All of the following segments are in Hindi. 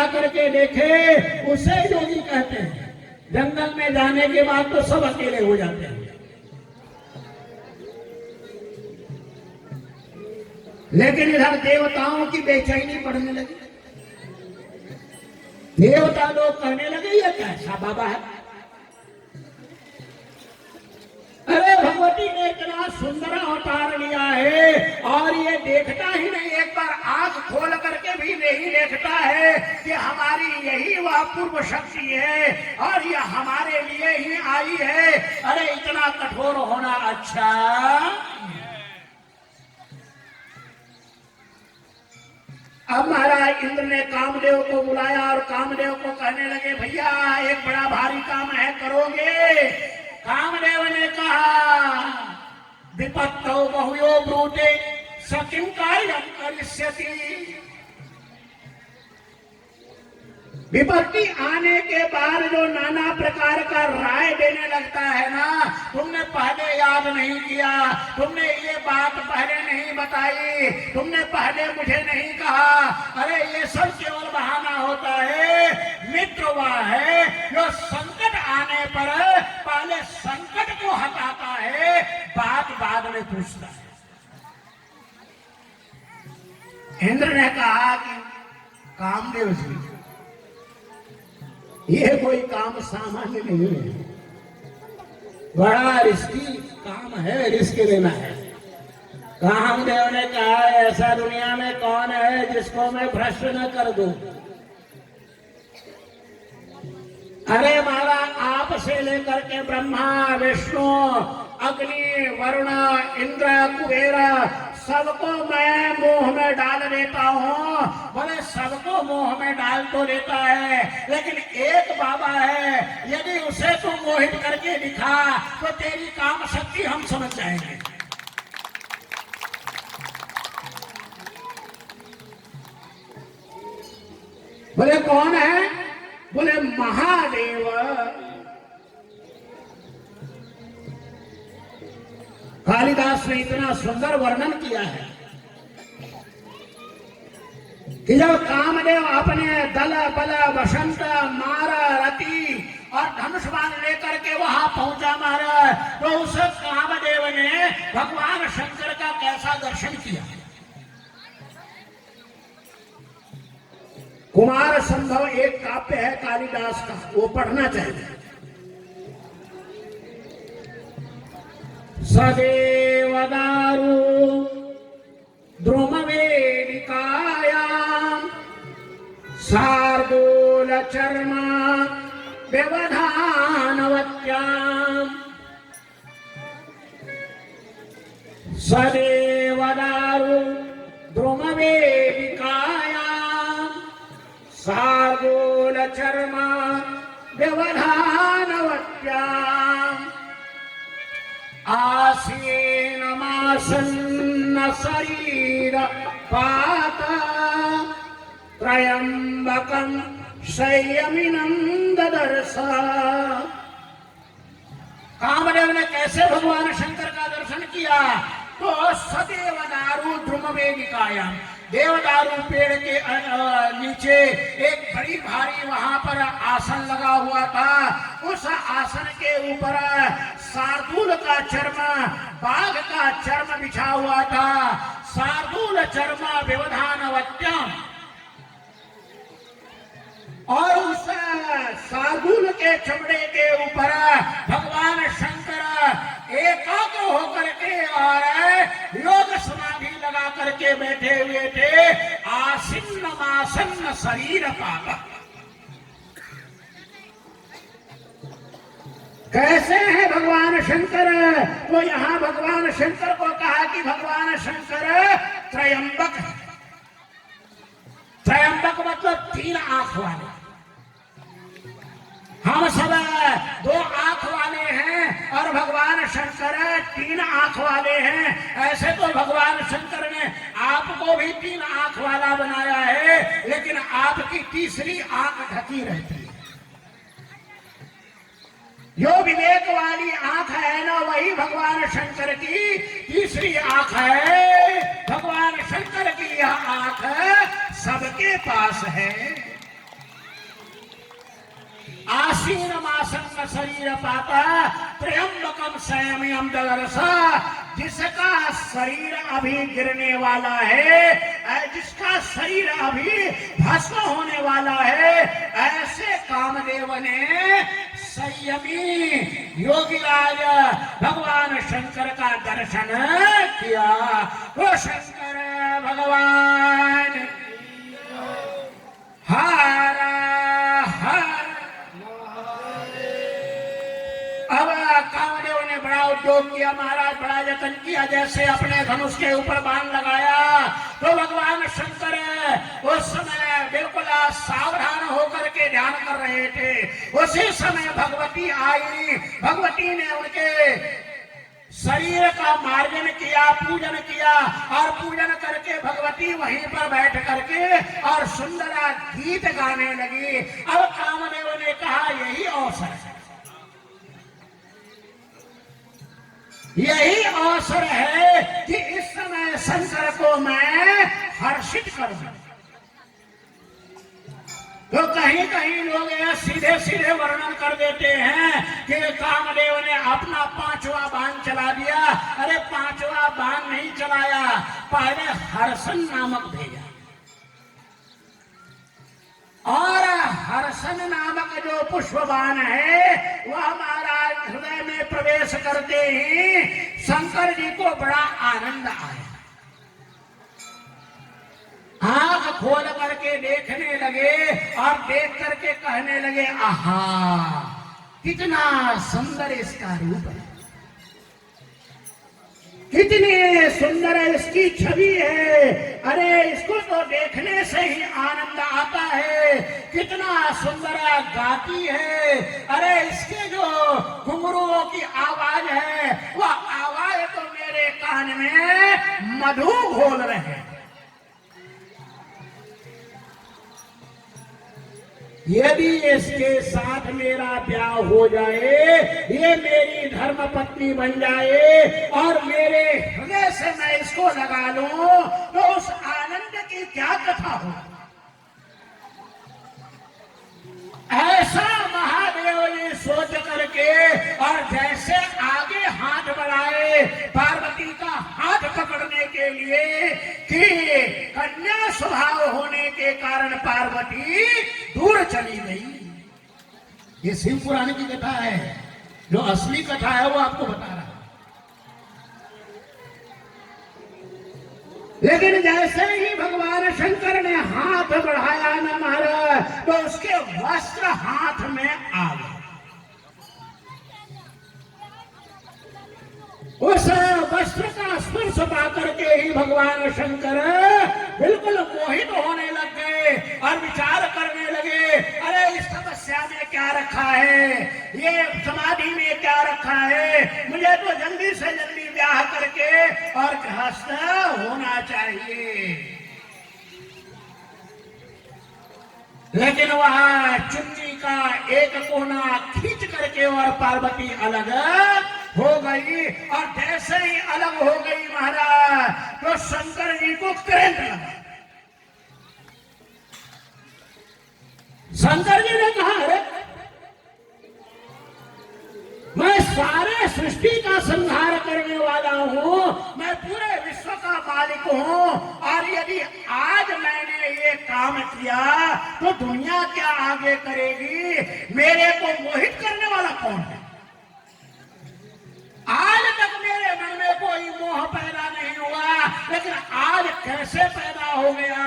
जा करके देखे, उसे योगी कहते हैं। जंगल में जाने के बाद तो सब अकेले हो जाते हैं, लेकिन इधर देवताओं की बेचैनी बढ़ने लगी। देवता लोग कहने लगे ये कैसा बाबा है, अरे भगवती ने इतना सुंदर अवतार लिया है और ये देखता ही नहीं, एक बार आंख खोल करके भी नहीं देखता है कि हमारी यही वह पूर्व शक्ति है और ये हमारे लिए ही आई है। अरे इतना कठोर होना अच्छा। अब महाराज इंद्र ने कामदेव को बुलाया और कामदेव को कहने लगे भैया एक बड़ा भारी काम है, करोगे? कामदेव ने कहा विपत्तौ बहुयो ब्रूते स किं कार्यं करिष्यति। विपत्ति आने के बाद जो नाना प्रकार का राय देने लगता है ना, तुमने पहले याद नहीं किया, तुमने ये बात पहले नहीं बताई, तुमने पहले मुझे नहीं कहा, अरे ये सब केवल बहाना होता है। मित्र वह है जो संकट आने पर पहले संकट को हटाता है, बात बाद में पूछता है। इंद्र ने कहा कि कामदेव जी ये कोई काम सामान्य नहीं है, बड़ा रिस्की काम है, रिस्क लेना है। कामदेव ने कहा ऐसा दुनिया में कौन है जिसको मैं भ्रष्ट न कर दूं? अरे महाराज आप से लेकर के ब्रह्मा विष्णु अग्नि वरुण इंद्र कुबेर सबको मैं मोह में डाल देता हूँ। बोले सबको मोह में डाल तो देता है, लेकिन एक बाबा है, यदि उसे तू मोहित करके दिखा तो तेरी काम शक्ति हम समझ जाएंगे। बोले कौन है? बोले महादेव। कालिदास ने इतना सुंदर वर्णन किया है कि जब कामदेव अपने दल बल वसंत मारा रति और धनुष बाण लेकर के वहां पहुंचा मारा, तो उस कामदेव ने भगवान शंकर का कैसा दर्शन किया। कुमार संभव एक काव्य है कालिदास का, वो पढ़ना चाहिए। सदेव दारु द्रुम वेदिकायां शार्दूल चर्मा व्यवधानवत्यां। सदेव दारु द्रुम वेदिकायां शार्दूल चर्मा व्यवधानवत्यां। आसीनमासन्न शरीर पात त्रयंबकं संयमिनं ददर्श। कामदेव ने कैसे भगवान शंकर का दर्शन किया? तो सदैव दारु द्रुम वेदिकायां, देवदारू पेड़ के नीचे एक बड़ी भारी वहां पर आसन लगा हुआ था। उस आसन के ऊपर शार्दूल का चर्म, बाघ का चर्म बिछा हुआ था। शार्दूल चर्म व्यवधानवत्याम, और उस शार्दूल के चमड़े के ऊपर भगवान शंकर एकाग्र होकर के और योग समाधि लगा करके बैठे हुए थे। आसीन्न मासन्न शरीर पाप। कैसे है भगवान शंकर? तो यहाँ भगवान शंकर को कहा कि भगवान शंकर त्रयंबक। त्रयंबक मतलब तीन आंख वाले। हम सब दो आंख वाले हैं और भगवान शंकर तीन आंख वाले हैं। ऐसे तो भगवान शंकर ने आपको भी तीन आंख वाला बनाया है, लेकिन आपकी तीसरी आंख ढकी रहती है। जो विवेक वाली आंख है ना, वही भगवान शंकर की तीसरी आंख है। भगवान शंकर की यह आंख सबके पास है। आसीन मासंग शरीर पाता त्र्यंबकम संयमियम ददर्शा। जिसका शरीर अभी गिरने वाला है, जिसका शरीर अभी भस्म होने वाला है, ऐसे कामदेव ने संयमी योगी राज भगवान शंकर का दर्शन किया। वो शंकर भगवान हर हर। अब कामदेव ने बड़ा उद्योग किया महाराज, बड़ा यत्न किया, जैसे अपने धनुष के ऊपर बाण लगाया तो भगवान शंकर उस समय बिल्कुल सावधान होकर के ध्यान कर रहे थे। उसी समय भगवती आई, भगवती ने उनके शरीर का मार्जन किया, पूजन किया, और पूजन करके भगवती वहीं पर बैठ करके और सुंदर गीत गाने लगी। अब कामदेव ने कहा यही अवसर है, यही अवसर है कि इस समय शंकर को मैं हर्षित कर दूं। तो कहीं कहीं लोग सीधे सीधे वर्णन कर देते हैं कि कामदेव ने अपना 5वां बाण चला दिया। अरे 5वां बाण नहीं चलाया, पहले हर्षण नामक भेजा, और हर्षण नामक जो पुष्प बाण है वह महाराज हृदय में प्रवेश करते ही शंकर जी को बड़ा आनंद आया। आंख खोल करके देखने लगे और देख करके कहने लगे आहा कितना सुंदर इसका रूप है, कितनी सुंदर इसकी छवि है। अरे इसको तो देखने से ही आनंद आता है, कितना सुंदर गाती है। अरे इसके जो घुंघरुओं की आवाज है वह आवाज तो मेरे कान में मधु घोल रहे हैं। यदि इसके साथ मेरा ब्याह हो जाए, ये मेरी धर्म पत्नी बन जाए और मेरे हृदय से मैं इसको लगा लूं तो उस आनंद की क्या कथा हो। ऐसा महादेव ने सोच करके और जैसे आगे हाथ बढ़ाए पार्वती का हाथ पकड़ने के लिए कि कन्या स्वभाव होने के कारण पार्वती दूर चली गई। ये शिव पुराण की कथा है, जो असली कथा है वो आपको बता रहा। लेकिन जैसे ही भगवान शंकर ने हाथ बढ़ाया न महाराज तो उसके वस्त्र हाथ में आ गए। उस वस्त्र का स्पर्श पा करके ही भगवान शंकर बिल्कुल मोहित होने लग गए और विचार करने लगे अरे इस तपस्या में क्या रखा है, ये समाधि में क्या रखा है, मुझे तो जल्दी से जल्दी ब्याह करके और गृहस्थ होना चाहिए। लेकिन वहां चुन्नी का एक कोना खींच करके और पार्वती अलग हो गई, और जैसे ही अलग हो गई महाराज तो शंकर जी को करंट लगा। शंकर जी ने कहा अरे मैं सारे सृष्टि का संहार करने वाला हूँ, मैं पूरे विश्व का मालिक हूँ, और यदि आज मैंने ये काम किया तो दुनिया क्या आगे करेगी, मेरे को मोहित करने वाला कौन है। आज तक मेरे मन में कोई मोह पैदा नहीं हुआ, लेकिन आज कैसे पैदा हो गया।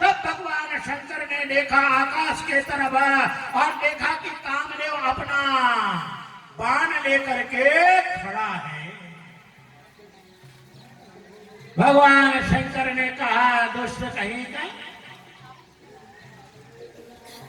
तब भगवान शंकर ने देखा आकाश के तरफ और देखा कि कामदेव अपना बाण लेकर के खड़ा है। भगवान शंकर ने कहा दुष्ट कहीं का,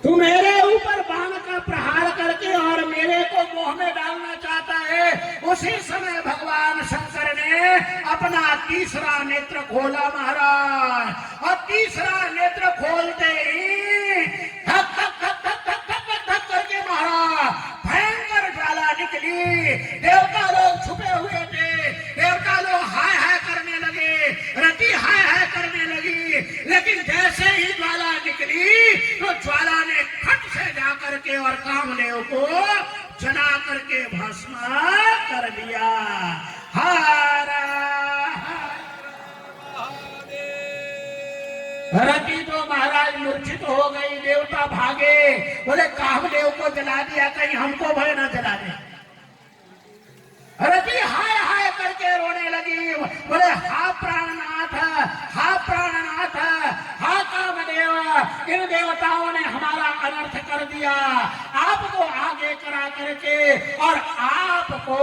तू मेरे ऊपर बाण का प्रहार करके और मेरे को मोह में डालना चाहता है। उसी समय भगवान शंकर ने अपना तीसरा नेत्र खोला महाराज, और तीसरा नेत्र खोलते ही धक धक धक धक धक धक धक धक करके महाराज भयंकर ज्वाला निकली। देवता लोग छुपे हुए थे, देवता लोग हाय हाय करने लगे, रति हाय हाय करने लगी। लेकिन जैसे ही ज्वाला निकली तो ज्वाला ने खट से जाकर के और कामदेव को जला करके भस्म कर दिया। हारा रति तो महाराज मूर्छित हो गई, देवता भागे, बोले कामदेव को जला दिया, कहीं हमको भय न जला दे। रति हाय हाय करके रोने लगी, बोले हा प्राणनाथ, हा प्राणनाथ, हा कामदेव, इन देवताओं ने हमारा अनर्थ कर दिया, आपको आगे करा करके और आपको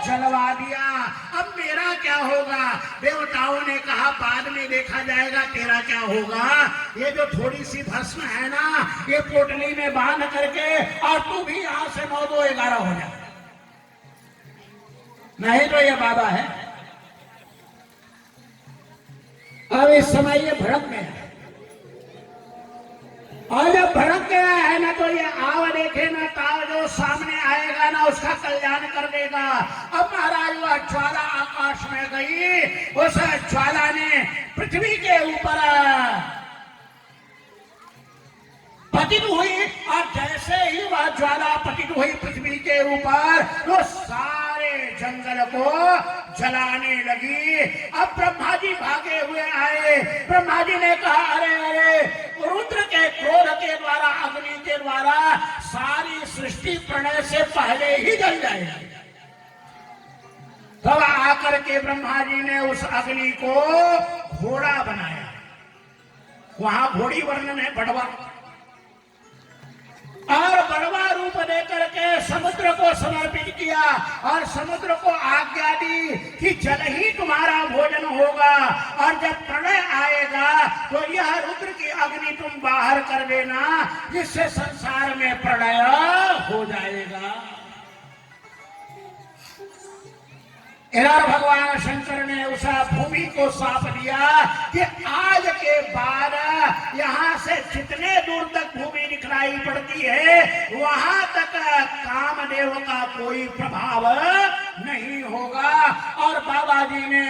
जलवा दिया, अब मेरा क्या होगा? देवताओं ने कहा बाद में देखा जाएगा, तेरा क्या होगा? ये जो थोड़ी सी भस्म है ना, ये पोटली में बांध करके और तू भी यहां से 9 2 11 हो जा, नहीं तो ये बाबा है। अब इस समय ये भड़क में है, और जब भड़क गया है ना तो ये आव देखे ना ताव जो सामने आएगा ना उसका कल्याण कर देगा। अब महाराज वह ज्वाला आकाश में गई, उस ज्वाला ने पृथ्वी के ऊपर पतित हुई, और जैसे ही वह ज्वाला पतित हुई पृथ्वी के ऊपर तो सारे जंगल को जलाने लगी। अब ब्रह्मा जी भागे हुए आए, ब्रह्मा जी ने कहा अरे अरे, रुद्र के क्रोध के द्वारा, अग्नि के द्वारा सारी सृष्टि प्रलय से पहले ही जल जाएगी। तब आकर के ब्रह्मा जी ने उस अग्नि को घोड़ा बनाया, वहां घोड़ी वर्णन है, बड़वा, और बड़वा रूप देकर के समुद्र को समर्पित किया और समुद्र को आज्ञा दी कि जल ही तुम्हारा भोजन होगा, और जब प्रलय आएगा तो यह रुद्र की अग्नि तुम बाहर कर देना, जिससे संसार में प्रलय हो जाएगा। इधर भगवान शंकर ने उस भूमि को साफ दिया कि आज के बाद यहाँ से जितने दूर तक भूमि दिखलाई पड़ती है वहां तक कामदेव का कोई प्रभाव नहीं होगा। और बाबा जी ने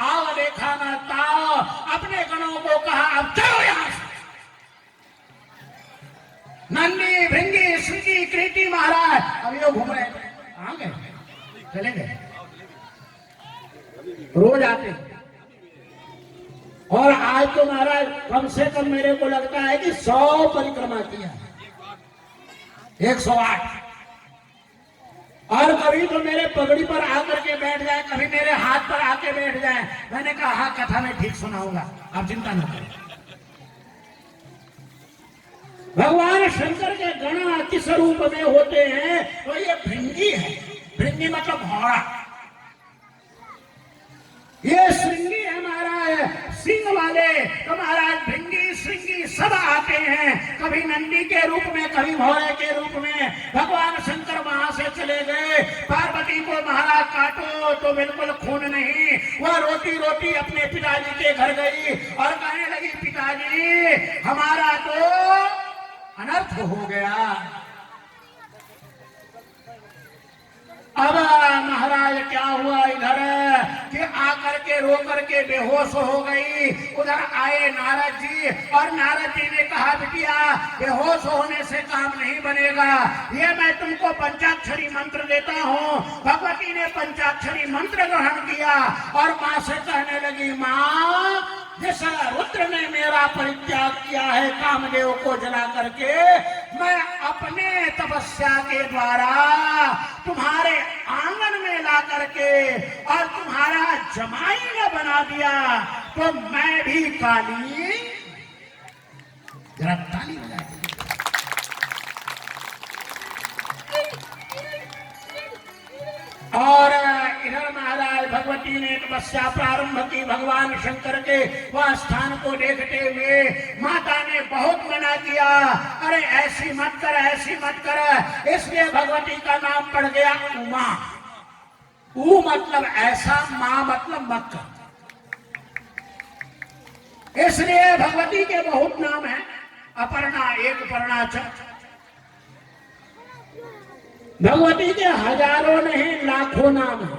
आओ देखा ना ताओ अपने गणों को कहा अब चलो यहाँ से। नंदी भृंगी श्रृंगी कृति महाराज अब ये घूम रहे थे, आ गए, चले गए, रोज आते। और आज तो महाराज कम से कम मेरे को लगता है कि 100 परिक्रमा किया, 108। और कभी तो मेरे पगड़ी पर आकर के बैठ जाए, कभी मेरे हाथ पर आके बैठ जाए। मैंने कहा हाँ कथा में ठीक सुनाऊंगा, आप चिंता न करें। भगवान शंकर के गण किस रूप में होते हैं तो ये भृंगी है, भृंगी मतलब घोड़ा, ये श्रृंगी है महाराज, सिंह वाले। तो महाराज भृंगी श्रृंगी सब आते हैं, कभी नंदी के रूप में, कभी घोड़े के रूप में। भगवान शंकर वहां से चले गए, पार्वती को महाराज काटो तो बिल्कुल खून नहीं, वह रोती रोती अपने पिताजी के घर गई और कहने लगी पिताजी हमारा तो अनर्थ हो गया। अब महाराज क्या हुआ इधर कि आकर के रो करके बेहोश हो गई। उधर आए नारद जी और नारद जी ने कहा बिटिया बेहोश होने से काम नहीं बनेगा, ये मैं तुमको पंचाक्षरी मंत्र देता हूँ। भगवती ने पंचाक्षरी मंत्र ग्रहण किया और माँ से कहने लगी माँ जिस रुद्र ने मेरा परित्याग किया है कामदेव को जला करके, मैं अपने तपस्या के द्वारा तुम्हारे आंगन में ला करके और तुम्हारा जमाई ने बना दिया, तो मैं भी काली। जरा ताली बजा दीजिए। और इधर महाराज भगवती ने तपस्या प्रारंभ की भगवान शंकर के वह स्थान को देखते हुए। माता ने बहुत मना किया, अरे ऐसी मत कर, ऐसी मत कर। इसलिए भगवती का नाम पड़ गया उमा। ऊ मतलब ऐसा, मां मतलब मत कर। इसलिए भगवती के बहुत नाम है, अपर्णा एक, पर्णा च। भगवती के हजारों नहीं लाखों नाम है।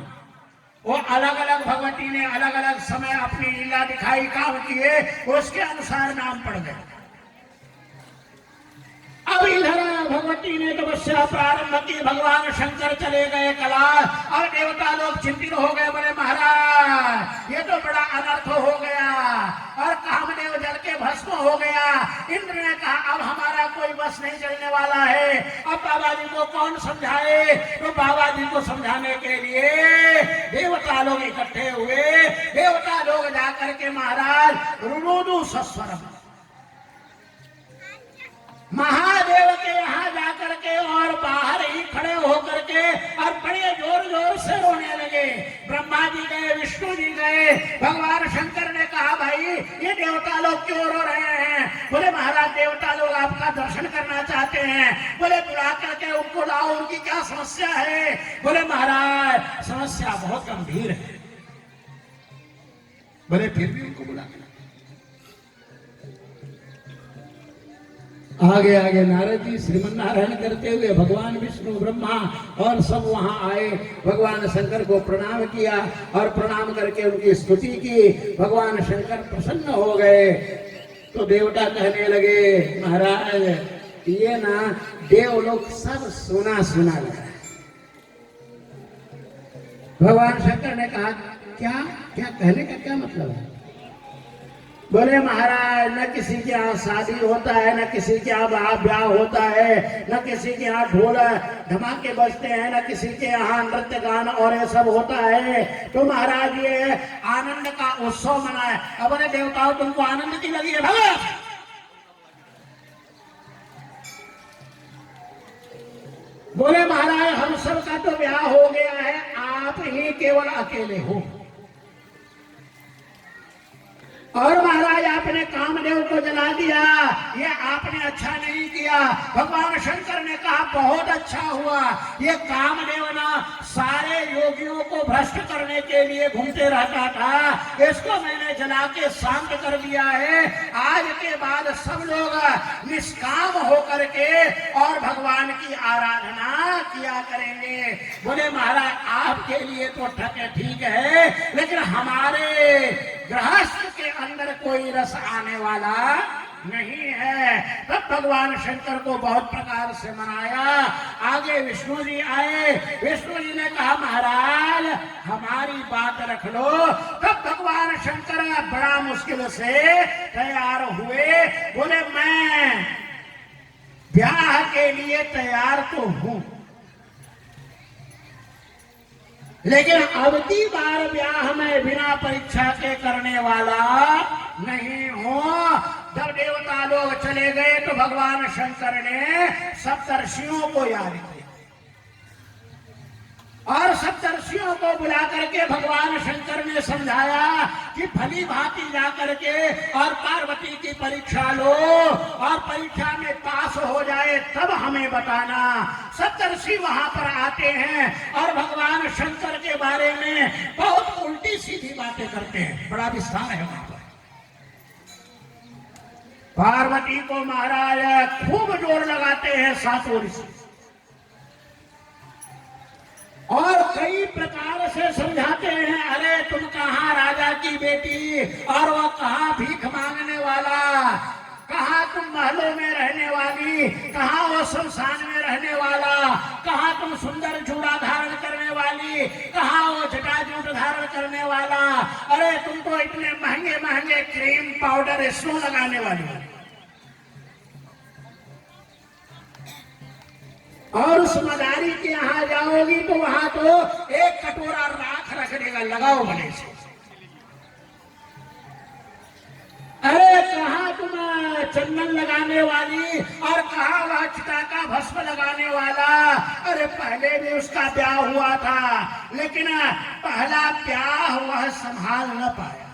वो अलग अलग भगवती ने अलग अलग समय अपनी लीला दिखाई, काम किए, उसके अनुसार नाम पड़ गए। अब इधर भगवती पार्वती ने तपस्या प्रारंभ की, भगवान शंकर चले गए कैलाश। और देवता लोग चिंतित हो गए, बोले महाराज ये तो बड़ा अनर्थ हो गया और कामदेव जल के भस्म हो गया। इंद्र ने कहा अब हमारा कोई बस नहीं चलने वाला है, अब बाबा जी को कौन समझाए। तो बाबा जी को समझाने के लिए देवता लोग इकट्ठे हुए। देवता लोग जाकर के महाराज रुरुदु सस्वरम, महादेव के यहाँ जाकर के और बाहर ही खड़े होकर के और बड़े जोर जोर से रोने लगे। ब्रह्मा जी गए, विष्णु जी गए, भगवान शंकर ने कहा भाई ये देवता लोग क्यों रो रहे हैं। बोले महाराज देवता लोग आपका दर्शन करना चाहते हैं। बोले बुला करके उनको लाओ, उनकी क्या समस्या है। बोले महाराज समस्या बहुत गंभीर है। बोले फिर भी उनको बुला, आगे आगे नारद जी श्रीमन नारायण करते हुए भगवान विष्णु ब्रह्मा और सब वहां आए। भगवान शंकर को प्रणाम किया और प्रणाम करके उनकी स्तुति की। भगवान शंकर प्रसन्न हो गए। तो देवता कहने लगे महाराज ये ना देव लोग सब सुना सुना लगा। भगवान शंकर ने कहा क्या क्या कहने का क्या मतलब है। बोले महाराज न किसी के यहाँ शादी होता है, न किसी के यहाँ ब्याह होता है, न किसी के यहाँ ढोल धमाके बजते हैं, न किसी के यहाँ नृत्य गान और ये सब होता है। तो महाराज ये आनंद का उत्सव मनाए। अब बोले देवताओं तुमको आनंद की लगी है भगवान। बोले महाराज हम सब का तो ब्याह हो गया है, आप ही केवल अकेले हो। और महाराज आपने कामदेव को जला दिया, ये आपने अच्छा नहीं किया। भगवान शंकर ने कहा बहुत अच्छा हुआ। ये कामदेव ना सारे योगियों को भ्रष्ट करने के लिए घूमते रहता था, इसको मैंने जला के शांत कर दिया है। आज के बाद सब लोग निष्काम होकर के और भगवान की आराधना किया करेंगे। बोले महाराज आपके लिए तो ठीक है, लेकिन हमारे गृहस्थ के अंदर कोई रस आने वाला नहीं है। तब भगवान शंकर को बहुत प्रकार से मनाया। आगे विष्णु जी आए। विष्णु जी ने कहा महाराज हमारी बात रख लो। तब भगवान शंकर बड़ा मुश्किल से तैयार हुए। बोले मैं ब्याह के लिए तैयार तो हूं, लेकिन अब की बार ब्याह में बिना परीक्षा के करने वाला नहीं हूं। जब देवता लोग चले गए तो भगवान शंकर ने सप्तर्षियों को याद किया और सप्तर्षियों को बुला करके भगवान शंकर ने समझाया कि भली भांति जा करके और पार्वती की परीक्षा लो और परीक्षा में पास हो जाए तब हमें बताना। सप्तर्षि वहां पर आते हैं और भगवान शंकर के बारे में बहुत उल्टी सीधी बातें करते हैं। बड़ा विस्तार है वहां पर। पार्वती को महाराज खूब जोर लगाते हैं सातों ऋषि और कई प्रकार से समझाते हैं। अरे तुम कहाँ राजा की बेटी और वह कहाँ भीख मांगने वाला, कहाँ तुम महलों में रहने वाली, कहाँ वो शमशान में रहने वाला, कहाँ तुम सुंदर चूड़ा धारण करने वाली, कहाँ वो जटाजूट धारण करने वाला। अरे तुम तो इतने महंगे महंगे क्रीम पाउडर स्नो लगाने वाली और उस मदारी के यहाँ जाओगी तो वहां तो एक कटोरा राख रख देगा, लगाओ बने से। अरे कहाँ तुम चंदन लगाने वाली और कहाँ वह चिता का भस्म लगाने वाला। अरे पहले भी उसका ब्याह हुआ था, लेकिन पहला ब्याह वह संभाल न पाया।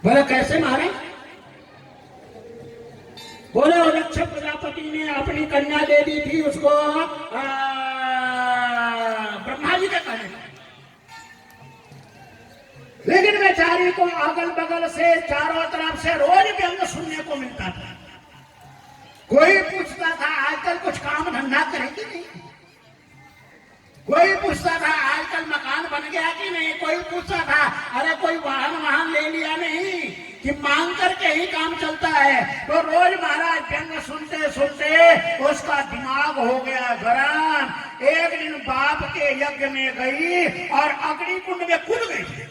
बोले कैसे महाराज। बोले दक्ष प्रजापति ने अपनी कन्या दे दी थी उसको ब्रह्मा जी के कहने, लेकिन बेचारी को अगल बगल से चारों तरफ से रोज व्यंग सुनने को मिलता था। कोई पूछता था आजकल कुछ काम धंधा करेगी नहीं, कोई पूछता था आजकल मकान बन गया कि नहीं, कोई पूछता था अरे कोई वाहन ले लिया नहीं, कि मांग करके ही काम चलता है। तो रोज महाराज व्यंग सुनते में गई और अग्नि कुंड में कूद गई।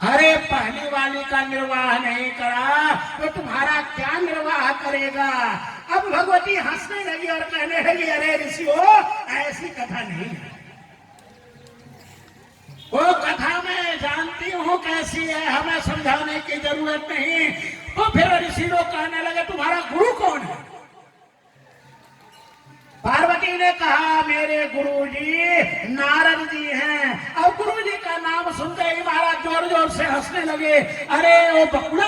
अरे पहली वाली का निर्वाह नहीं करा तो तुम्हारा क्या निर्वाह करेगा। अब भगवती हंसने लगी और कहने लगी, अरे ऋषियों ऐसी कथा नहीं है, वो कथा मैं जानती हूँ कैसी है, हमें समझाने की जरूरत नहीं। तो फिर ऋषि लोग कहने लगे, तुम्हारा गुरु कौन है? पार्वती ने कहा, मेरे गुरुजी नारद जी हैं। और गुरुजी का नाम सुनते ही महाराज जोर जोर से हंसने लगे। अरे ओ बकुड़ा,